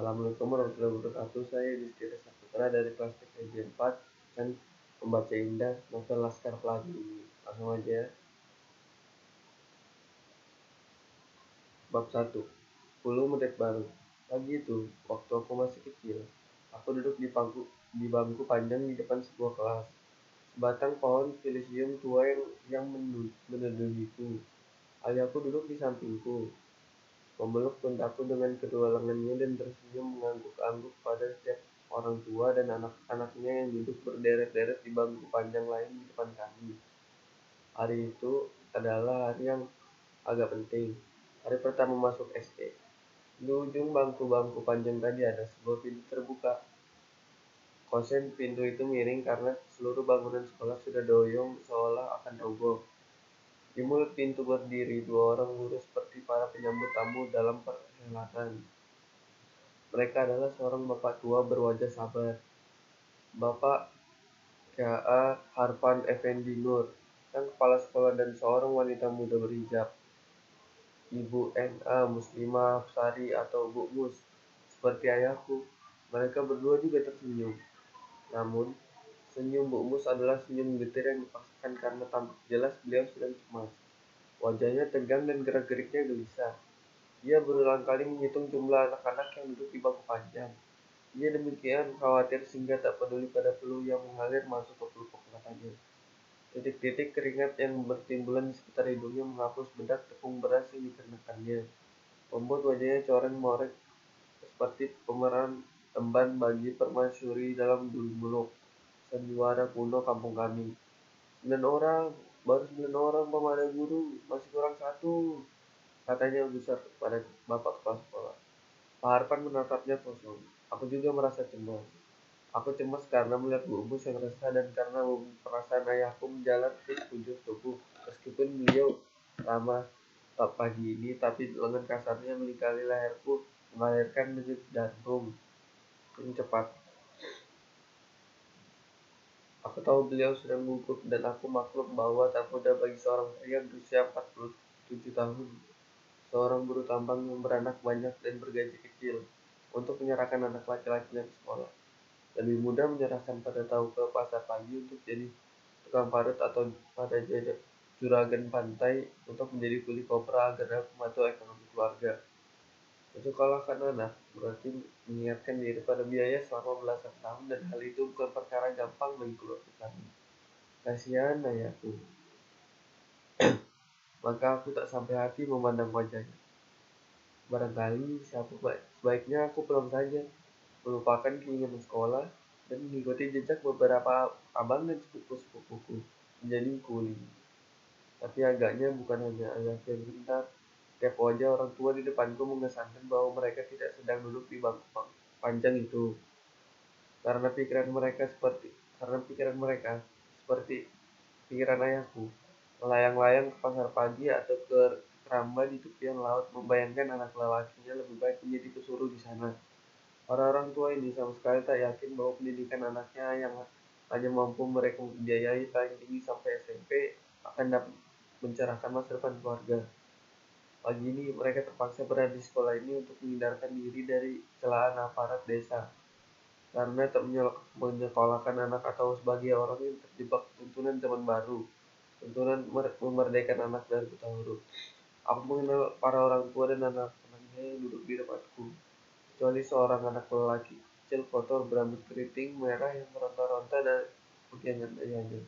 Assalamualaikum warahmatullahi wabarakatuh. Saya Yudhistira Saputra dari kelas TKJ 4 dan membaca indah novel Laskar Pelangi ini. Langsung aja ya. Bab 1. 10 menit baru. Pagi itu, waktu aku masih kecil, aku duduk di bangku panjang di depan sebuah kelas. Sebatang pohon silesium tua yang meneduhiku. Ayahku duduk di sampingku, memeluk pundakku dengan kedua lengannya dan tersenyum mengangguk-angguk pada setiap orang tua dan anak-anaknya yang duduk berderet-deret di bangku panjang lain di depan kami. Hari itu adalah hari yang agak penting. Hari pertama masuk SD. Di ujung bangku-bangku panjang tadi ada sebuah pintu terbuka. Kosen pintu itu miring karena seluruh bangunan sekolah sudah doyong seolah akan roboh. Di mulut pintu berdiri dua orang guru seperti para penyambut tamu dalam perhelatan. Mereka adalah seorang bapak tua berwajah sabar, Bapak K.A. Harpan Effendi Nur, sang kepala sekolah, dan seorang wanita muda berhijab, Ibu N.A. Muslimah Hafsari atau Bu Mus. Seperti ayahku, mereka berdua juga tersenyum. Namun, senyum Bu Mus adalah senyum getir yang dipaksakan karena tampak jelas beliau sedang cemas. Wajahnya tegang dan gerak-geriknya gelisah. Dia berulang kali menghitung jumlah anak-anak yang duduk di bangku panjang. Dia demikian khawatir sehingga tak peduli pada peluh yang mengalir masuk ke pelupuk matanya. Titik-titik keringat yang bertimbulan di sekitar hidungnya menghapus bedak tepung beras yang dikenakannya, membuat wajahnya coreng-moreng seperti pemeran emban bagi permaisuri dalam Dulmuluk, sandiwara kuno kampung kami. 9 orang, baru 9 orang Pak Guru, masih kurang satu, katanya besar pada bapak kepala sekolah. Pak Harpan menatapnya kosong. Aku juga merasa cemas. Aku cemas karena melihat Bu Bus yang resah dan karena perasaan ayahku menjalar ke sekujur tubuh. Meskipun beliau ramah pagi ini, tapi lengan kasarnya melingkari leherku, mengalirkan denyut jantung yang cepat. Aku tahu beliau sedang gugup dan aku maklum bahwa tak mudah bagi seorang pria berusia 47 tahun, seorang buruh tambang yang beranak banyak dan bergaji kecil, untuk menyerahkan anak laki-lakinya ke sekolah. Lebih mudah menyerahkan pada tahu ke pasar pagi untuk jadi tukang parut atau pada juragan pantai untuk menjadi kuli kopra agar dapat membantu ekonomi keluarga. Menyekolahkan anak berarti mengingatkan diri pada biaya selama belasan tahun dan hal itu bukan perkara gampang bagi keluarga kami. Kasihan ayahku. Maka aku tak sampai hati memandang wajahnya. Barangkali sebaiknya aku pulang saja, melupakan keinginan sekolah, dan mengikuti jejak beberapa abang dan sepupu-sepupuku menjadi kuli. Tapi agaknya bukan hanya ayahku yang pintar. Setiap wajah orang tua di depanku mengesankan bahwa mereka tidak sedang duduk di bangku panjang itu. Karena pikiran mereka seperti pikiran ayahku, melayang-layang ke pasar pagi atau ke keramba di tepian laut, membayangkan anak lelakinya lebih baik menjadi pesuruh di sana. Orang-orang tua ini sama sekali tak yakin bahwa pendidikan anaknya yang hanya mampu mereka membiayai paling tinggi sampai SMP akan dapat mencerahkan masa depan keluarga. Pagi ini mereka terpaksa berada di sekolah ini untuk menghindarkan diri dari celaan aparat desa karena tak menyekolahkan anak atau sebagai orang yang terjebak tuntunan zaman baru, tuntunan memerdekakan anak dari buta huruf. Aku mengenal para orang tua dan anak-anaknya yang duduk di depanku, kecuali seorang anak lelaki kecil kotor berambut keriting merah yang meronta-ronta dari pegangan ayahnya.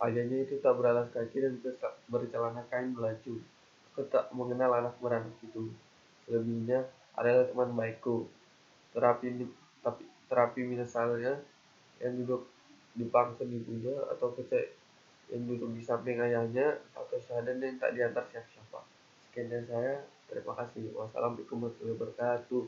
Ayahnya itu tak beralas kaki dan bercelana kain belacu. Aku tak mengenal anak beranak itu. Selebihnya adalah teman baikku. Terapi misalnya yang duduk di pangkuan ibunya, atau kecek yang duduk di samping ayahnya, atau Syahadan yang tak diantar siapa-siapa. Sekian dari saya. Terima kasih. Wassalamualaikum warahmatullahi wabarakatuh.